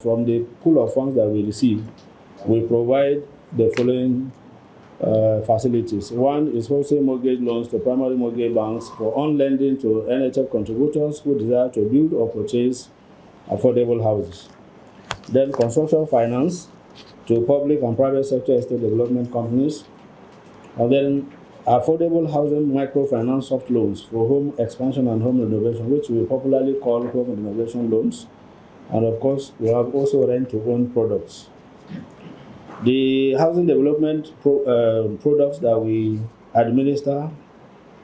From the pool of funds that we receive, we provide the following facilities. One is wholesale mortgage loans to primary mortgage banks for on-lending to NHF contributors who desire to build or purchase affordable houses. Then construction finance to public and private sector estate development companies. And then affordable housing microfinance soft loans for home expansion and home renovation, which we popularly call home renovation loans. And of course, we have also rent-to-own products. The housing development products that we administer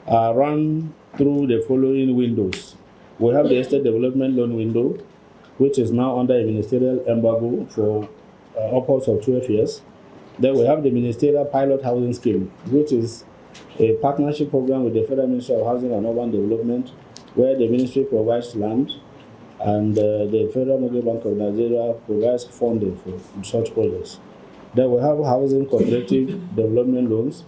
are run through the following windows. We have the estate development loan window, which is now under a ministerial embargo for upwards of 12 years. Then we have the ministerial pilot housing scheme, which is a partnership program with the Federal Ministry of Housing and Urban Development, where the ministry provides land and the Federal Mortgage Bank of Nigeria provides funding for such projects. Then we have housing cooperative development loans,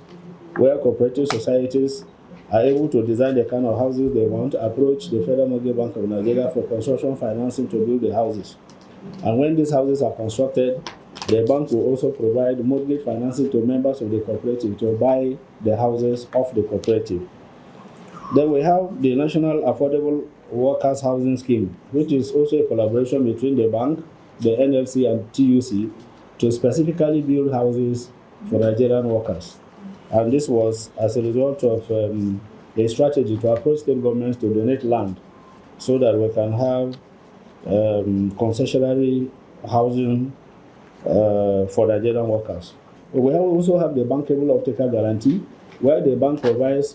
where cooperative societies are able to design the kind of houses they want, approach the Federal Mortgage Bank of Nigeria for construction financing to build the houses. And when these houses are constructed, the bank will also provide mortgage financing to members of the cooperative to buy the houses of the cooperative. Then we have the National Affordable Workers Housing Scheme, which is also a collaboration between the bank, the NLC, and TUC to specifically build houses for Nigerian workers. And this was as a result of a strategy to approach state governments to donate land so that we can have concessionary housing for Nigerian workers. We also have the Bankable Off-Taker Guarantee, where the bank provides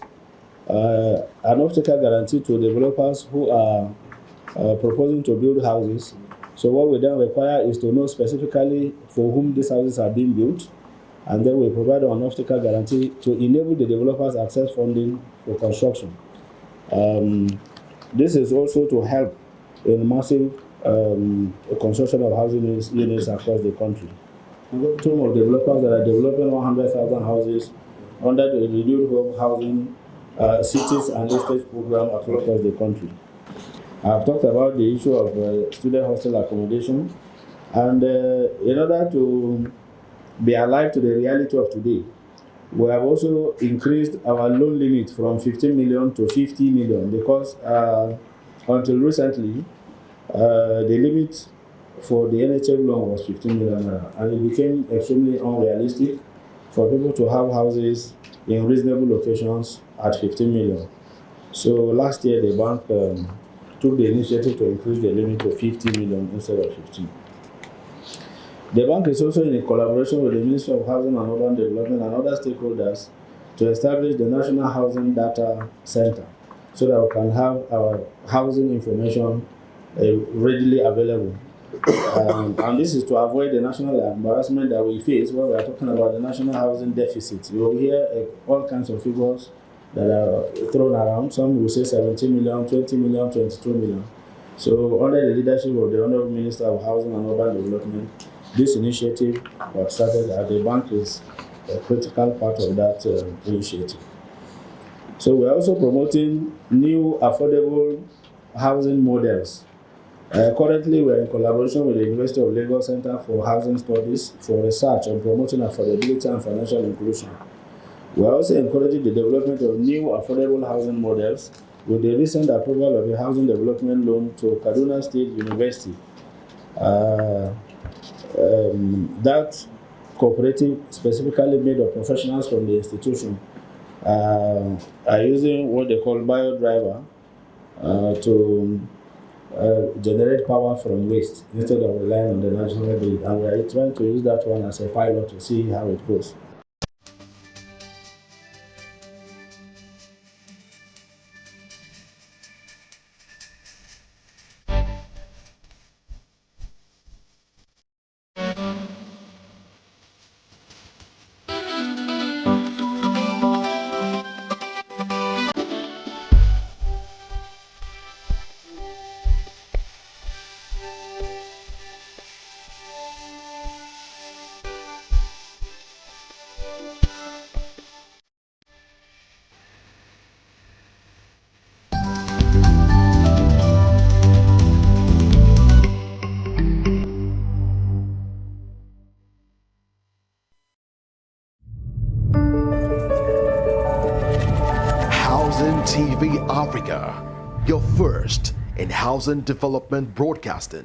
an off-taker guarantee to developers who are proposing to build houses. So what we then require is to know specifically for whom these houses are being built, and then we provide an off-taker guarantee to enable the developers access funding for construction. This is also to help in massive construction of housing units across the country. A team of developers that are developing 100,000 houses under the renewed home housing cities and estates program across the country. I've talked about the issue of student hostel accommodation, and in order to be alive to the reality of today, we have also increased our loan limit from 15 million to 50 million because until recently, the limit for the NHF loan was 15 million, and it became extremely unrealistic for people to have houses in reasonable locations at 15 million. So last year, the bank took the initiative to increase the limit to 50 million instead of 15. The bank is also in a collaboration with the Ministry of Housing and Urban Development and other stakeholders to establish the National Housing Data Center so that we can have our housing information readily available. And this is to avoid the national embarrassment that we face when we are talking about the national housing deficit. You will hear all kinds of figures that are thrown around. Some will say 17 million, 20 million, 22 million. So under the leadership of the Honorable Minister of Housing and Urban Development, this initiative was started, and the bank is a critical part of that initiative. So we're also promoting new affordable housing models. Currently, we're in collaboration with the University of Lagos Center for Housing Studies for research on promoting affordability and financial inclusion. We're also encouraging the development of new affordable housing models with the recent approval of a housing development loan to Kaduna State University. That cooperative, specifically made of professionals from the institution, are using what they call biodriver to generate power from waste instead of relying on the national grid. And we are trying to use that one as a pilot to see how it goes. Housing TV Africa, your first in housing development broadcasting.